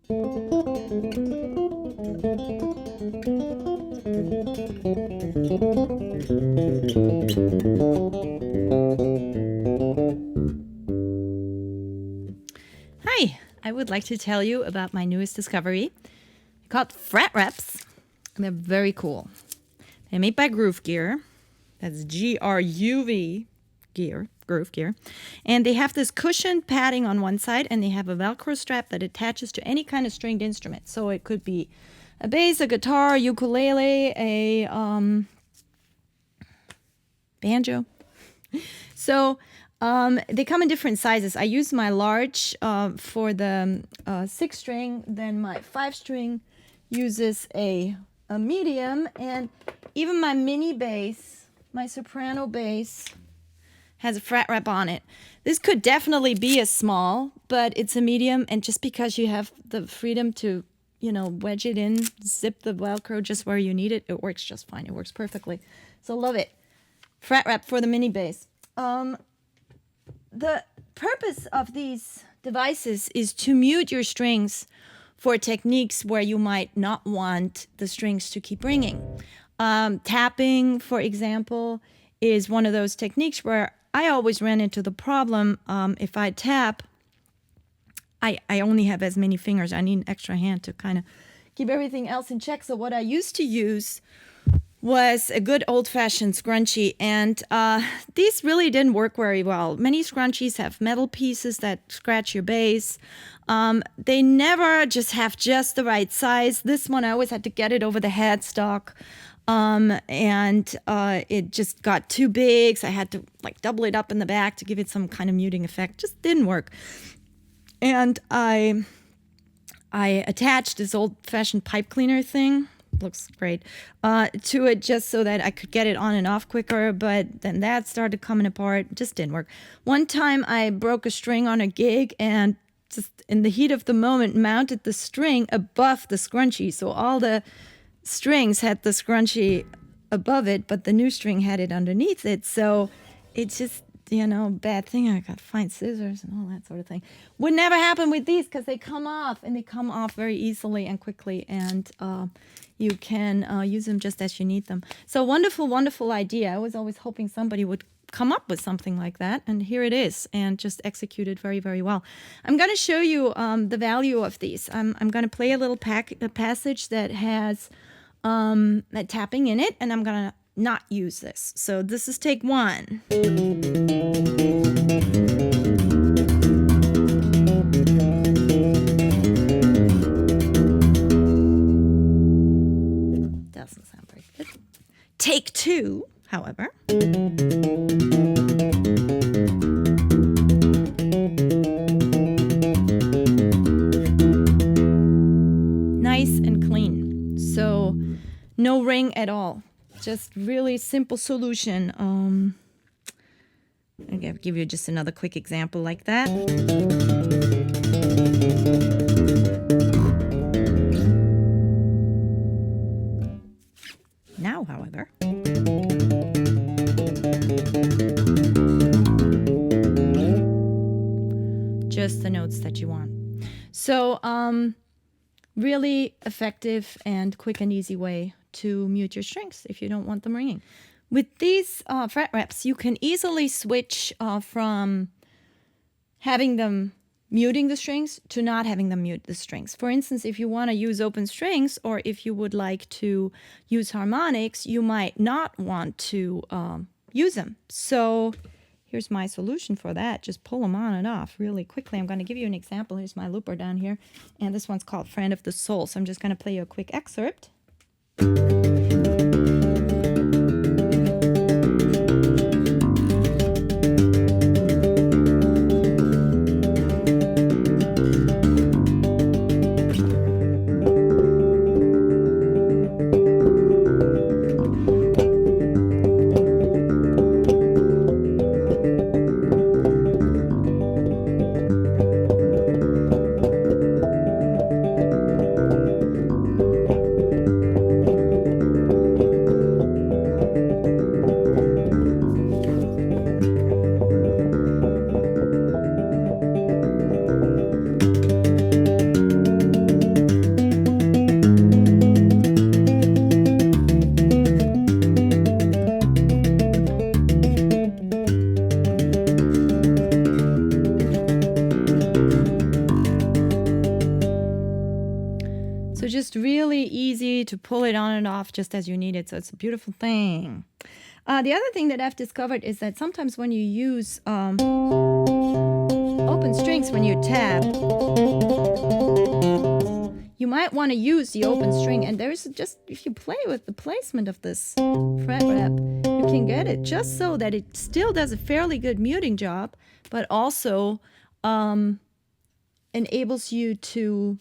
Hi, I would like to tell you about my newest discovery called Fret Reps. They're very cool. They're made by Groove Gear. That's Gruv Gear, Groove Gear. And they have this cushioned padding on one side, and they have a Velcro strap that attaches to any kind of stringed instrument. So it could be a bass, a guitar, ukulele, a banjo. So they come in different sizes. I use my large for the 6-string. Then my 5-string uses a medium. And even my mini bass, my soprano bass, has a fret rep on it. This could definitely be a small, but it's a medium. And just because you have the freedom to, wedge it in, zip the Velcro just where you need it, it works just fine. It works perfectly. So love it. Fret rep for the mini bass. The purpose of these devices is to mute your strings for techniques where you might not want the strings to keep ringing. Tapping, for example, is one of those techniques where I always ran into the problem. If I tap, I only have as many fingers. I need an extra hand to kind of keep everything else in check. So what I used to use was a good old-fashioned scrunchie, and these really didn't work very well. Many scrunchies have metal pieces that scratch your bass. They never just have just the right size. This one, I always had to get it over the headstock, and it just got too big, so I had to double it up in the back to give it some kind of muting effect. Just didn't work. And I attached this old-fashioned pipe cleaner thing, looks great, to it just so that I could get it on and off quicker, but then that started coming apart. It just didn't work. One time I broke a string on a gig and just in the heat of the moment mounted the string above the scrunchie. So all the strings had the scrunchie above it, but the new string had it underneath it. So it's just, bad thing. I got to find scissors and all that sort of thing. Would never happen with these because they come off, and they come off very easily and quickly, and you can use them just as you need them. So wonderful, wonderful idea. I was always hoping somebody would come up with something like that, and here it is, and just executed very, very well. I'm going to show you the value of these. I'm going to play a little passage that has tapping in it, and I'm going to not use this. So this is take 1. Doesn't sound very good. Take 2, however. Nice and clean. So no ring at all. Just really simple solution. I'll give you just another quick example like that. Now, however, just the notes that you want. So, really effective and quick and easy way to mute your strings if you don't want them ringing. With these fret reps, you can easily switch from having them muting the strings to not having them mute the strings. For instance, if you want to use open strings, or if you would like to use harmonics, you might not want to use them. So here's my solution for that. Just pull them on and off really quickly. I'm going to give you an example. Here's my looper down here, and this one's called Friend of the Soul. So I'm just going to play you a quick excerpt. just really easy to pull it on and off just as you need it. So it's a beautiful thing. The other thing that I've discovered is that sometimes when you use open strings when you tap, you might want to use the open string, and there's just, if you play with the placement of this fret wrap, you can get it just so that it still does a fairly good muting job, but also enables you to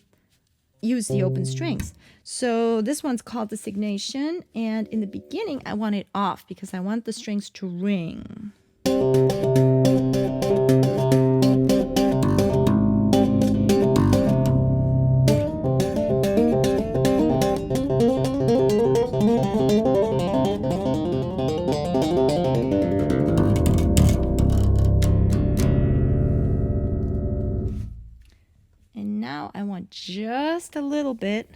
use the open strings. So this one's called Designation, and in the beginning I want it off because I want the strings to ring. And now I want just a little bit.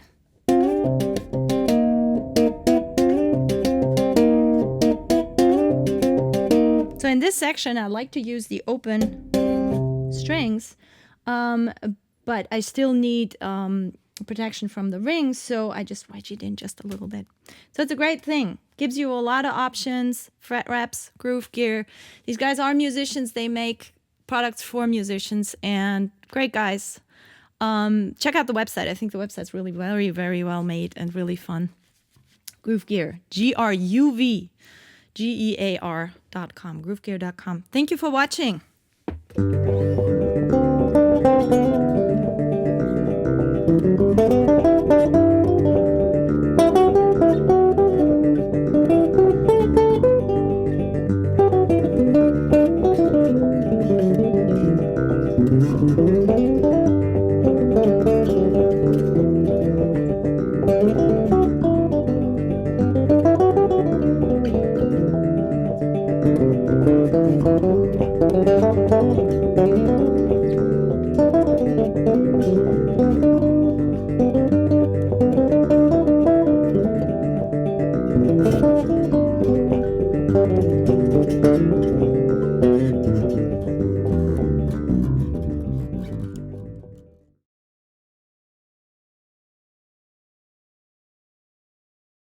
So in this section, I like to use the open strings, but I still need protection from the rings, so I just wedge it in just a little bit. So it's a great thing. Gives you a lot of options, fret wraps, Groove Gear. These guys are musicians. They make products for musicians, and great guys. Check out the website. I think the website's really very, very well made and really fun. Groove Gear, GRUVGEAR.com, groovegear.com. Thank you for watching.